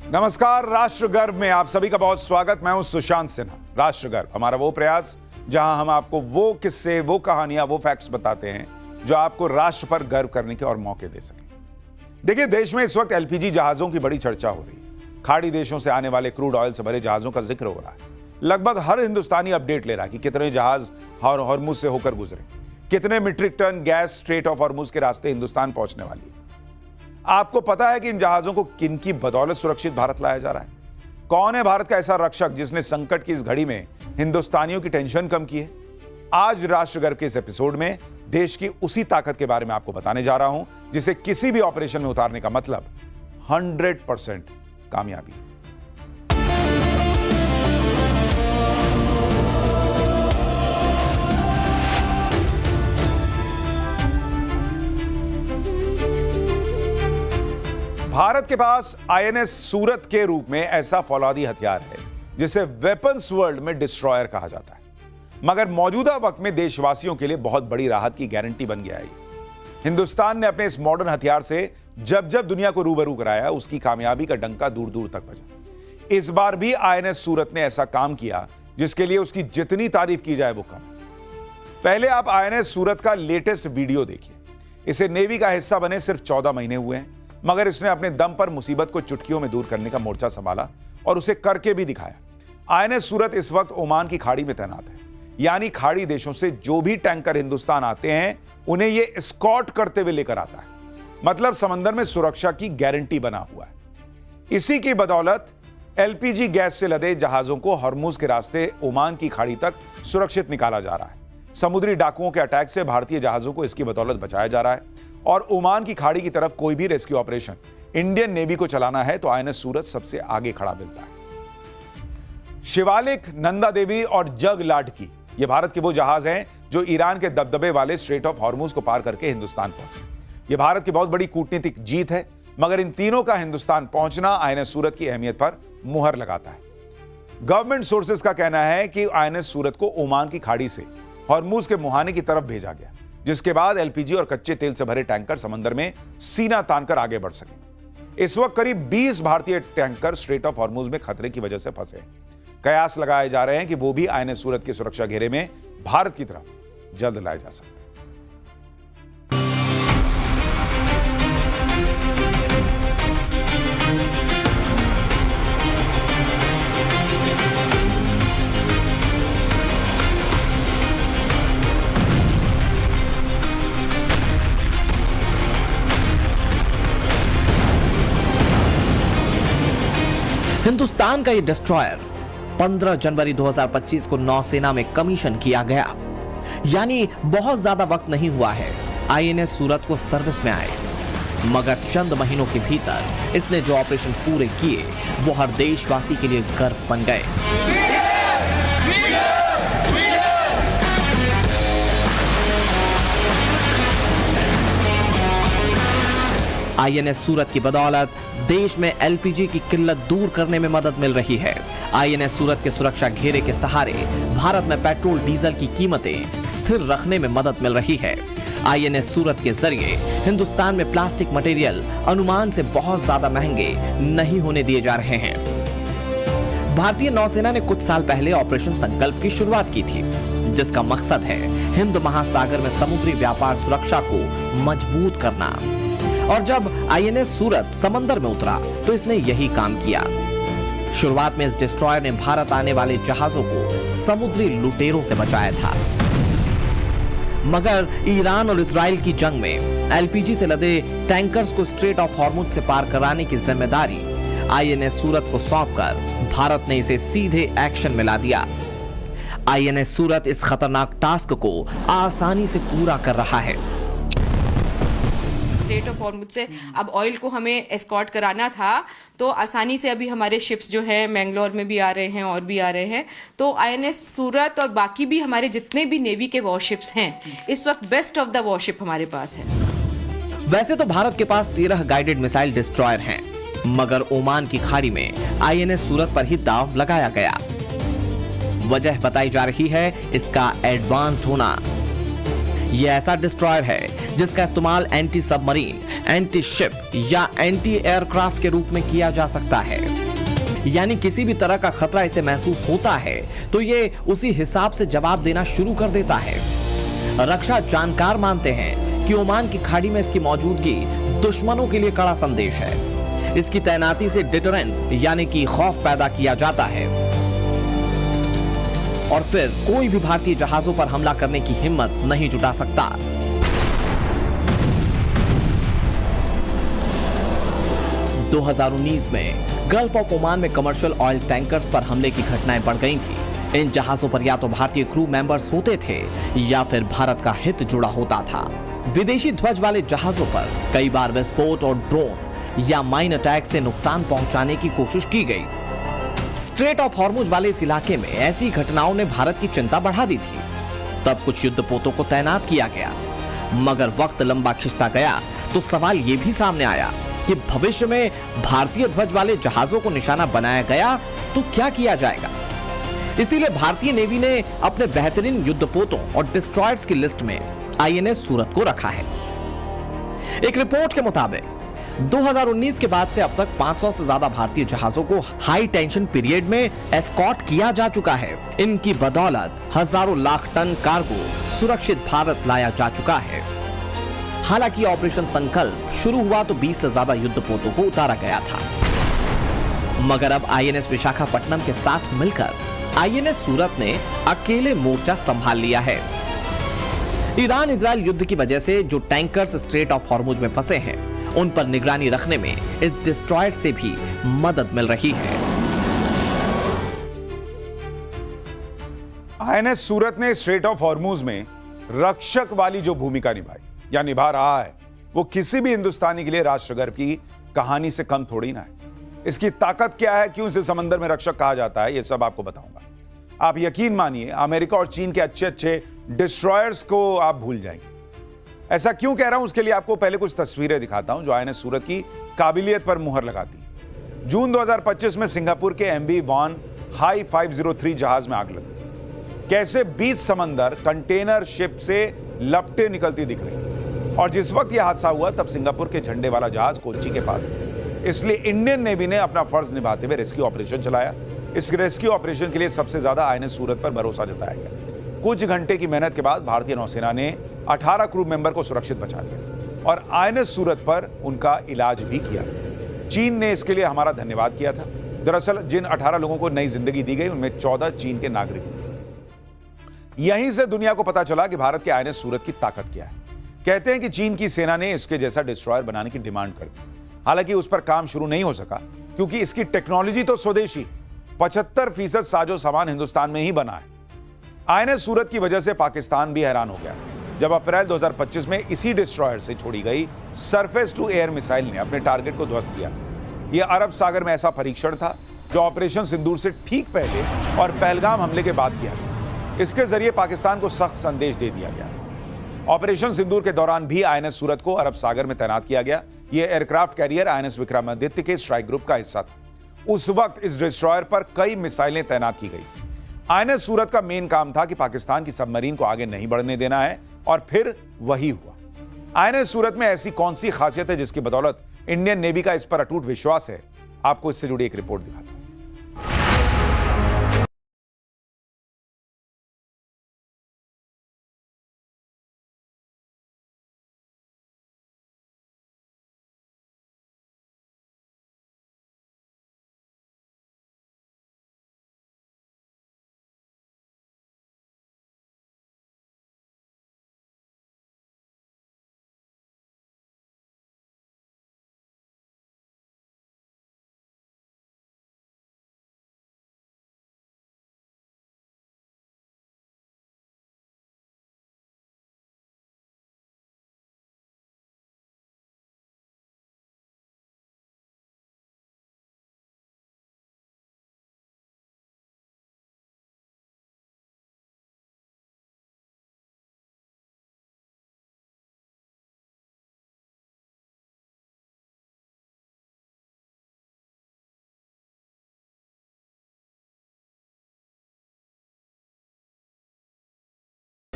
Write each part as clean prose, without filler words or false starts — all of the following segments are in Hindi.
नमस्कार, राष्ट्र गर्व में आप सभी का बहुत स्वागत। मैं हूं सुशांत सिन्हा। राष्ट्र गर्व हमारा वो प्रयास जहां हम आपको वो किस्से, वो कहानियां, वो फैक्ट्स बताते हैं जो आपको राष्ट्र पर गर्व करने के और मौके दे सके। देखिए, देश में इस वक्त एलपीजी जहाजों की बड़ी चर्चा हो रही है। खाड़ी देशों से आने वाले क्रूड ऑयल से भरे जहाजों का जिक्र हो रहा है। लगभग हर हिंदुस्तानी अपडेट ले रहा है कि कितने जहाज हॉर्मुज से होकर गुजरे, कितने metric ton gas strait of Hormuz के रास्ते हिंदुस्तान पहुंचने वाली है। आपको पता है कि इन जहाजों को किन की बदौलत सुरक्षित भारत लाया जा रहा है? कौन है भारत का ऐसा रक्षक जिसने संकट की इस घड़ी में हिंदुस्तानियों की टेंशन कम की है? आज राष्ट्र गर्व के इस एपिसोड में देश की उसी ताकत के बारे में आपको बताने जा रहा हूं जिसे किसी भी ऑपरेशन में उतारने का मतलब 100% कामयाबी। भारत के पास आईएनएस सूरत के रूप में ऐसा फौलादी हथियार है जिसे वेपन्स वर्ल्ड में डिस्ट्रॉयर कहा जाता है, मगर मौजूदा वक्त में देशवासियों के लिए बहुत बड़ी राहत की गारंटी बन गया है। हिंदुस्तान ने अपने इस मॉडर्न हथियार से जब जब दुनिया को रूबरू कराया, उसकी कामयाबी का डंका दूर दूर तक बजा। इस बार भी आईएनएस सूरत ने ऐसा काम किया जिसके लिए उसकी जितनी तारीफ की जाए वो कम। पहले आप आईएनएस सूरत का लेटेस्ट वीडियो देखिए। इसे नेवी का हिस्सा बने सिर्फ 14 महीने हुए हैं, मगर इसने अपने दम पर मुसीबत को चुटकियों में दूर करने का मोर्चा संभाला और उसे करके भी दिखाया। आईएनएस सूरत इस वक्त ओमान की खाड़ी में तैनात है, यानी खाड़ी देशों से जो भी टैंकर हिंदुस्तान आते हैं उन्हें यह एस्कॉर्ट करते हुए लेकर आता है। मतलब समंदर में सुरक्षा की गारंटी बना हुआ है। इसी की बदौलत एलपीजी गैस से लदे जहाजों को हॉर्मुज के रास्ते ओमान की खाड़ी तक सुरक्षित निकाला जा रहा है। समुद्री डाकुओं के अटैक से भारतीय जहाजों को इसकी बदौलत बचाया जा रहा है। और ओमान की खाड़ी की तरफ कोई भी रेस्क्यू ऑपरेशन इंडियन नेवी को चलाना है तो आईएनएस सूरत सबसे आगे खड़ा मिलता है। शिवालिक, नंदा देवी और जग लाडकी ये भारत के वो जहाज हैं जो ईरान के दबदबे वाले स्ट्रेट ऑफ हॉर्मुज को पार करके हिंदुस्तान पहुंचे। ये भारत की बहुत बड़ी कूटनीतिक जीत है, मगर इन तीनों का हिंदुस्तान पहुंचना आईएनएस सूरत की अहमियत पर मुहर लगाता है। गवर्नमेंट सोर्सेज का कहना है कि आईएनएस सूरत को ओमान की खाड़ी से हॉर्मुज के मुहाने की तरफ भेजा गया, जिसके बाद एलपीजी और कच्चे तेल से भरे टैंकर समंदर में सीना तानकर आगे बढ़ सके। इस वक्त करीब 20 भारतीय टैंकर स्ट्रेट ऑफ हॉर्मुज में खतरे की वजह से फंसे हैं। कयास लगाए जा रहे हैं कि वो भी आईएनएस सूरत की सुरक्षा घेरे में भारत की तरफ जल्द लाए जा सकते हैं। हिंदुस्तान का ये डिस्ट्रॉयर 15 जनवरी 2025 को नौसेना में कमीशन किया गया, यानी बहुत ज्यादा वक्त नहीं हुआ है आईएनएस सूरत को सर्विस में आए, मगर चंद महीनों के भीतर इसने जो ऑपरेशन पूरे किए वो हर देशवासी के लिए गर्व बन गए। आईएनएस सूरत की बदौलत देश में एलपीजी की किल्लत दूर करने में मदद मिल रही है। आईएनएस सूरत के सुरक्षा घेरे के सहारे भारत में पेट्रोल डीजल की कीमतें स्थिर रखने में मदद मिल रही है। आईएनएस सूरत के जरिए हिंदुस्तान में प्लास्टिक मटेरियल अनुमान से बहुत ज्यादा महंगे नहीं होने दिए जा रहे हैं। भारतीय नौसेना ने कुछ साल पहले ऑपरेशन संकल्प की शुरुआत की थी, जिसका मकसद है हिंद महासागर में समुद्री व्यापार सुरक्षा को मजबूत करना। और जब आईएनएस सूरत समंदर में उतरा तो इसने यही काम किया। शुरुआत में इस डिस्ट्रॉयर ने भारत आने वाले जहाजों को समुद्री लुटेरों से बचाया था, मगर ईरान और इजराइल की जंग में एलपीजी से लदे टैंकर्स को स्ट्रेट ऑफ हॉर्मुज से पार कराने की जिम्मेदारी आईएनएस सूरत को सौंपकर भारत ने इसे सीधे एक्शन में ला दिया। आईएनएस सूरत इस खतरनाक टास्क को आसानी से पूरा कर रहा है। स्ट्रेट ऑफ हॉर्मुज से अब ऑयल को हमें एस्कॉर्ट कराना था, तो आसानी से अभी हमारे शिप्स जो हैं मैंगलोर में भी आ रहे हैं और भी आ रहे हैं। तो आईएनएस सूरत और बाकी भी हमारे जितने भी नेवी के वॉरशिप्स हैं, इस वक्त बेस्ट ऑफ द वॉरशिप हमारे पास है। वैसे तो भारत के पास 13 गाइडेड मिसाइल डिस्ट्रॉयर हैं, मगर ओमान की खाड़ी में आईएनएस सूरत पर ही दांव लगाया गया। वजह बताई जा रही है इसका एडवांस्ड होना। यह ऐसा डिस्ट्रॉयर है जिसका इस्तेमाल एंटी सबमरीन, एंटी शिप या एंटी एयरक्राफ्ट के रूप में किया जा सकता है। यानी किसी भी तरह का खतरा इसे महसूस होता है तो ये उसी हिसाब से जवाब देना शुरू कर देता है। रक्षा जानकार मानते हैं कि ओमान की खाड़ी में इसकी मौजूदगी दुश्मनों के लिए कड़ा संदेश है। इसकी तैनाती से डिटरेंस यानी कि खौफ पैदा किया जाता है और फिर कोई भी भारतीय जहाजों पर हमला करने की हिम्मत नहीं जुटा सकता। – 2019 में गल्फ ऑफ ओमान में कमर्शियल ऑयल टैंकर्स पर हमले की घटनाएं बढ़ गई थी। इन जहाजों पर या तो भारतीय क्रू मेंबर्स होते थे या फिर भारत का हित जुड़ा होता था। विदेशी ध्वज वाले जहाजों पर कई बार विस्फोट और ड्रोन या माइन अटैक से नुकसान पहुंचाने की कोशिश की गई। स्ट्रेट ऑफ हॉर्मुज वाले इस इलाके में ऐसी घटनाओं ने भारत की चिंता बढ़ा दी थी। तब कुछ युद्धपोतों को तैनात किया गया, मगर वक्त लंबा खिंचता गया तो सवाल यह भी सामने आया कि भविष्य में भारतीय ध्वज वाले जहाजों को निशाना बनाया गया तो क्या किया जाएगा। इसीलिए भारतीय नेवी ने अपने बेहतरीन युद्धपोतों और डिस्ट्रॉयर्स की लिस्ट में आईएनएस सूरत को रखा है। एक रिपोर्ट के मुताबिक 2019 के बाद से अब तक 500 से ज्यादा भारतीय जहाजों को हाई टेंशन पीरियड में एस्कॉर्ट किया जा चुका है। इनकी बदौलत हजारों लाख टन कार्गो सुरक्षित भारत लाया जा चुका है। हालांकि ऑपरेशन संकल्प शुरू हुआ तो 20 से ज्यादा युद्धपोतों को उतारा गया था, मगर अब आईएनएस विशाखापट्टनम के साथ मिलकर आईएनएस सूरत ने अकेले मोर्चा संभाल लिया है। ईरान इजरायल युद्ध की वजह से जो टैंकर्स स्ट्रेट ऑफ हॉर्मुज में फंसे हैं, उन पर निगरानी रखने में इस डिस्ट्रॉयर से भी मदद मिल रही है। आईएनएस सूरत ने स्ट्रेट ऑफ हॉर्मुज में रक्षक वाली जो भूमिका निभाई या निभा रहा है, वो किसी भी हिंदुस्तानी के लिए राष्ट्रगर्व की कहानी से कम थोड़ी ना है। इसकी ताकत क्या है, क्यों इसे समंदर में रक्षक कहा जाता है, ये सब आपको बताऊंगा। आप यकीन मानिए, अमेरिका और चीन के अच्छे अच्छे डिस्ट्रॉयर्स को आप भूल जाएंगे। ऐसा क्यों कह रहा हूं, उसके लिए आपको पहले कुछ तस्वीरें दिखाता हूं जो आईएनएस सूरत की काबिलियत पर मुहर लगाती है। जून 2025 में सिंगापुर के MV वॉन हाई 503 जहाज में आग लग गई। कैसे 20 समंदर कंटेनर शिप से लपटे निकलती दिख रही। और जिस वक्त यह हादसा हुआ तब सिंगापुर के झंडे वाला जहाज कोच्चि के पास था। इसलिए इंडियन नेवी ने अपना फर्ज निभाते हुए रेस्क्यू ऑपरेशन चलाया। इस रेस्क्यू ऑपरेशन के लिए सबसे ज्यादा आईएनएस सूरत पर भरोसा जताया गया। कुछ घंटे की मेहनत के बाद भारतीय नौसेना ने 18 क्रू मेंबर को सुरक्षित बचा लिया और आईएनएस सूरत पर उनका इलाज भी किया गया। चीन ने इसके लिए हमारा धन्यवाद किया था। दरअसल जिन 18 लोगों को नई जिंदगी दी गई, उनमें 14 चीन के नागरिक थे। यहीं से दुनिया को पता चला कि भारत के आईएनएस सूरत की ताकत क्या है। कहते हैं कि चीन की सेना ने इसके जैसा डिस्ट्रॉयर बनाने की डिमांड कर दी। हालांकि उस पर काम शुरू नहीं हो सका क्योंकि इसकी टेक्नोलॉजी तो स्वदेशी, 75% साजो सामान हिंदुस्तान में ही बना है। आईएनएस सूरत की वजह से पाकिस्तान भी हैरान हो गया जब अप्रैल 2025 में इसी डिस्ट्रॉयर से छोड़ी गई सरफेस टू एयर मिसाइल ने अपने टारगेट को ध्वस्त किया था। यह अरब सागर में ऐसा परीक्षण था जो ऑपरेशन सिंदूर से ठीक पहले और पहलगाम हमले के बाद किया गया। इसके जरिए पाकिस्तान को सख्त संदेश दे दिया गया। ऑपरेशन सिंदूर के दौरान भी आईएनएस सूरत को अरब सागर में तैनात किया गया। यह एयरक्राफ्ट कैरियर आईएनएस विक्रमादित्य के स्ट्राइक ग्रुप का हिस्सा था। उस वक्त इस डिस्ट्रॉयर पर कई मिसाइलें तैनात की गई। आईएनएस सूरत का मेन काम था कि पाकिस्तान की सबमरीन को आगे नहीं बढ़ने देना है, और फिर वही हुआ। आईएनएस सूरत में ऐसी कौन सी खासियत है जिसकी बदौलत इंडियन नेवी का इस पर अटूट विश्वास है? आपको इससे जुड़ी एक रिपोर्ट दिखाता हूं।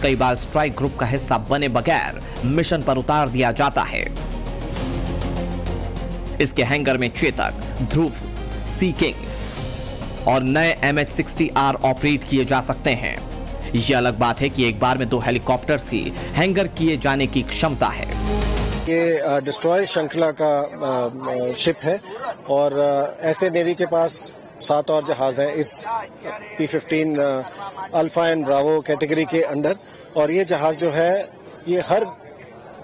कई बार स्ट्राइक ग्रुप का हिस्सा बने बगैर मिशन पर उतार दिया जाता है। इसके हैंगर में चेतक, ध्रुव, सी किंग और नए MH-60R ऑपरेट किए जा सकते हैं। यह अलग बात है कि एक बार में 2 हेलीकॉप्टर ही हैंगर किए जाने की क्षमता है। ये डिस्ट्रॉयर श्रृंखला का शिप है और ऐसे नेवी के पास 7 और जहाज हैं इस P-15 alpha and Bravo category के अंडर। और ये जहाज जो है ये हर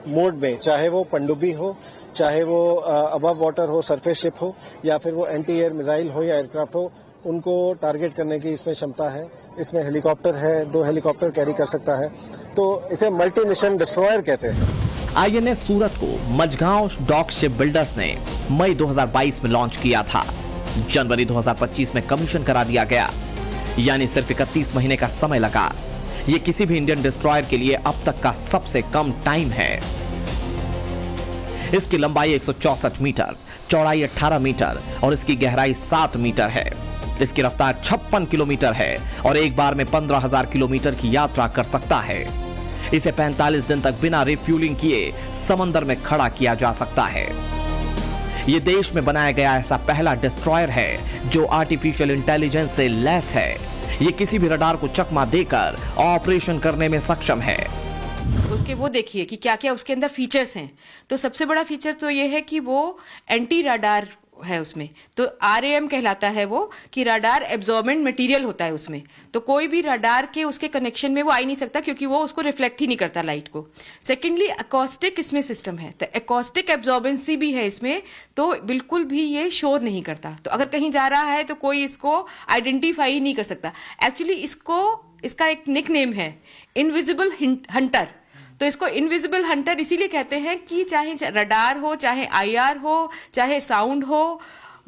मोड में, चाहे वो पनडुब्बी हो, चाहे वो अबव वाटर हो, सरफेस शिप हो, या फिर वो एंटी एयर मिसाइल हो या एयरक्राफ्ट हो, उनको टारगेट करने की इसमें क्षमता है। इसमें हेलीकॉप्टर है, 2 हेलीकॉप्टर कैरी कर सकता है, तो इसे मल्टी मिशन डिस्ट्रॉयर कहते हैं। INS सूरत को मझगांव डॉक शिप बिल्डर्स ने मई 2022 में लॉन्च किया था। जनवरी 2025 में कमीशन करा दिया गया, यानी सिर्फ 31 महीने का समय लगा। यह किसी भी इंडियन डिस्ट्रॉयर के लिए अब तक का सबसे कम टाइम है। इसकी लंबाई 164 मीटर, चौड़ाई 18 मीटर और इसकी गहराई 7 मीटर है। इसकी रफ्तार 56 किलोमीटर है और एक बार में 15,000 किलोमीटर की यात्रा कर सकता है। इसे 45 दिन तक बिना रिफ्यूलिंग किए समंदर में खड़ा किया जा सकता है। यह देश में बनाया गया ऐसा पहला डिस्ट्रॉयर है जो आर्टिफिशियल इंटेलिजेंस से लैस है। यह किसी भी रडार को चकमा देकर ऑपरेशन करने में सक्षम है। उसके वो देखिए कि क्या क्या उसके अंदर फीचर्स हैं। तो सबसे बड़ा फीचर तो ये है कि वो एंटी रडार है उसमें, तो RAM कहलाता है वो, कि रडार एब्जॉर्बेंट मटेरियल होता है उसमें। तो कोई भी रडार के उसके कनेक्शन में वो आ ही नहीं सकता, क्योंकि वो उसको रिफ्लेक्ट ही नहीं करता लाइट को। सेकेंडली एकॉस्टिक इसमें सिस्टम है, तो एकॉस्टिक एब्जॉर्बेंसी भी है इसमें, तो बिल्कुल भी ये शोर नहीं करता। तो अगर कहीं जा रहा है तो कोई इसको आइडेंटिफाई नहीं कर सकता। एक्चुअली इसका एक निक नेम है, इनविजिबल हंटर। तो इसको इनविजिबल हंटर इसीलिए कहते हैं कि चाहे रडार हो, चाहे IR हो, चाहे साउंड हो,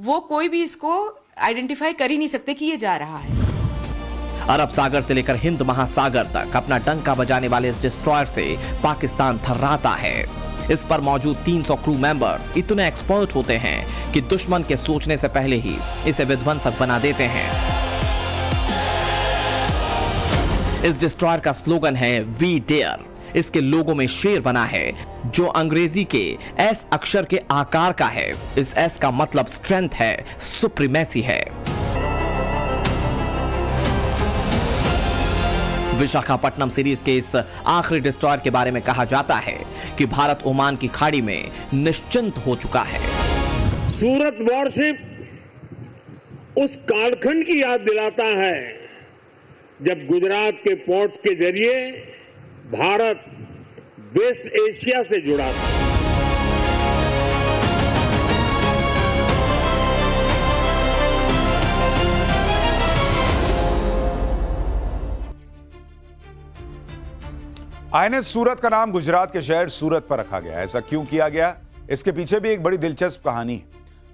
वो कोई भी इसको आइडेंटिफाई कर ही नहीं सकते कि ये जा रहा है। अरब सागर से लेकर हिंद महासागर तक अपना डंका बजाने वाले इस डिस्ट्रॉयर से पाकिस्तान थर्राता है। इस पर मौजूद 300 क्रू मेंबर्स इतने एक्सपर्ट होते हैं कि दुश्मन के सोचने से पहले ही इसे विध्वंसक बना देते हैं। इस डिस्ट्रॉयर का स्लोगन है वी डेयर। इसके लोगो में शेर बना है जो अंग्रेजी के S अक्षर के आकार का है। इस S का मतलब स्ट्रेंथ है, सुप्रीमेसी है। विशाखापट्टनम सीरीज के इस आखिरी डिस्ट्रॉयर के बारे में कहा जाता है कि भारत ओमान की खाड़ी में निश्चिंत हो चुका है। सूरत वॉरशिप उस कालखंड की याद दिलाता है जब गुजरात के पोर्ट्स के जरिए भारत वेस्ट एशिया से जुड़ा था। INS सूरत का नाम गुजरात के शहर सूरत पर रखा गया। ऐसा क्यों किया गया, इसके पीछे भी एक बड़ी दिलचस्प कहानी है।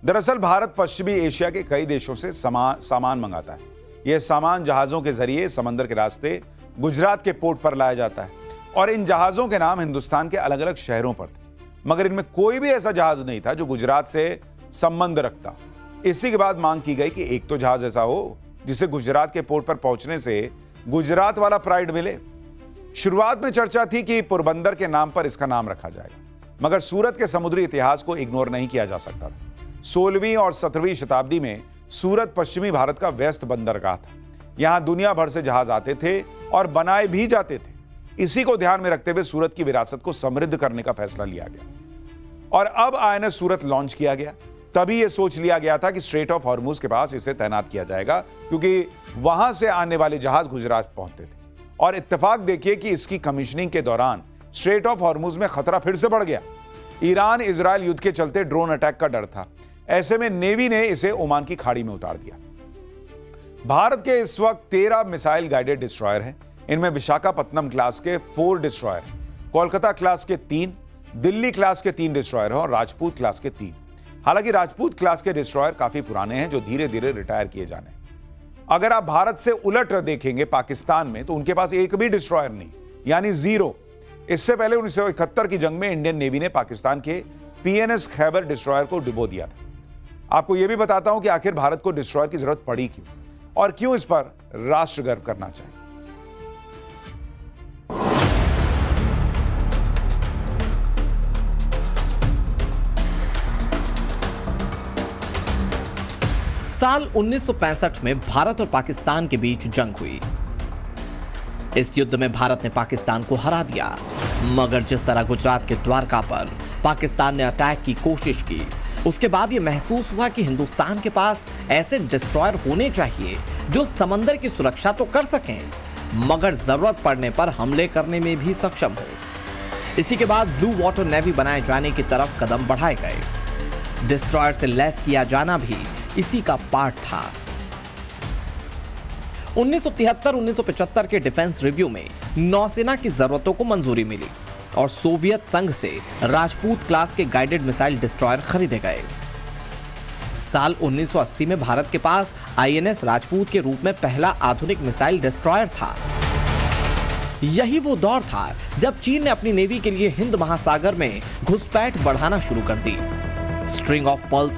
दरअसल भारत पश्चिमी एशिया के कई देशों से सामान मंगाता है। यह सामान जहाजों के जरिए समंदर के रास्ते गुजरात के पोर्ट पर लाया जाता है और इन जहाजों के नाम हिंदुस्तान के अलग अलग शहरों पर थे, मगर इनमें कोई भी ऐसा जहाज नहीं था जो गुजरात से संबंध रखता। इसी के बाद मांग की गई कि एक तो जहाज ऐसा हो जिसे गुजरात के पोर्ट पर पहुंचने से गुजरात वाला प्राइड मिले। शुरुआत में चर्चा थी कि पोरबंदर के नाम पर इसका नाम रखा जाएगा, मगर सूरत के समुद्री इतिहास को इग्नोर नहीं किया जा सकता था। 16वीं और 17वीं शताब्दी में सूरत पश्चिमी भारत का व्यस्त बंदरगाह था। यहां दुनिया भर से जहाज आते थे और बनाए भी जाते थे। इसी को ध्यान में रखते हुए सूरत की विरासत को समृद्ध करने का फैसला लिया गया और अब INS सूरत लॉन्च किया गया। तभी यह सोच लिया गया था कि स्ट्रेट ऑफ हॉर्मुज के पास इसे तैनात किया जाएगा, क्योंकि वहां से आने वाले जहाज गुजरात पहुंचते थे। और इत्तेफाक देखिए कि इसकी कमीशनिंग के दौरान स्ट्रेट ऑफ हॉर्मुज में खतरा फिर से बढ़ गया। ईरान इजराइल युद्ध के चलते ड्रोन अटैक का डर था। ऐसे में नेवी ने इसे ओमान की खाड़ी में उतार दिया। भारत के इस वक्त 13 मिसाइल गाइडेड डिस्ट्रॉयर हैं। इनमें विशाखापत्तनम क्लास के 4 डिस्ट्रॉयर हैं, कोलकाता क्लास के 3, दिल्ली क्लास के 3 डिस्ट्रॉयर हैं और राजपूत क्लास के 3। हालांकि राजपूत क्लास के डिस्ट्रॉयर काफी पुराने हैं जो धीरे धीरे रिटायर किए जाने हैं। अगर आप भारत से उलट देखेंगे पाकिस्तान में, तो उनके पास एक भी डिस्ट्रॉयर नहीं, यानी 0। इससे पहले 1971 की जंग में इंडियन नेवी ने पाकिस्तान के PNS खैबर डिस्ट्रॉयर को डुबो दिया था। आपको यह भी बताता हूं कि आखिर भारत को डिस्ट्रॉयर की जरूरत पड़ी क्यों और क्यों इस पर राष्ट्र गर्व करना चाहिए। साल 1965 में भारत और पाकिस्तान के बीच जंग हुई। इस युद्ध में भारत ने पाकिस्तान को हरा दिया, मगर जिस तरह गुजरात के द्वारका पर पाकिस्तान ने अटैक की कोशिश की, उसके बाद यह महसूस हुआ कि हिंदुस्तान के पास ऐसे डिस्ट्रॉयर होने चाहिए जो समंदर की सुरक्षा तो कर सकें, मगर जरूरत पड़ने पर हमले करने में भी सक्षम हो। इसी के बाद ब्लू वाटर नेवी बनाए जाने की तरफ कदम बढ़ाए गए। डिस्ट्रॉयर से लैस किया जाना भी इसी का पार्ट था। 1973-1975 के डिफेंस रिव्यू में नौसेना की जरूरतों को मंजूरी मिली और सोवियत संघ से राजपूत क्लास के गाइडेड मिसाइल डिस्ट्रॉयर खरीदे गए। साल 1980 में भारत के पास आईएनएस राजपूत के रूप में पहला आधुनिक मिसाइल डिस्ट्रॉयर था। यही वो दौर था जब चीन ने अपनी नेवी के लिए हिंद महासागर में घुसपैठ बढ़ाना शुरू कर दी। String of pearls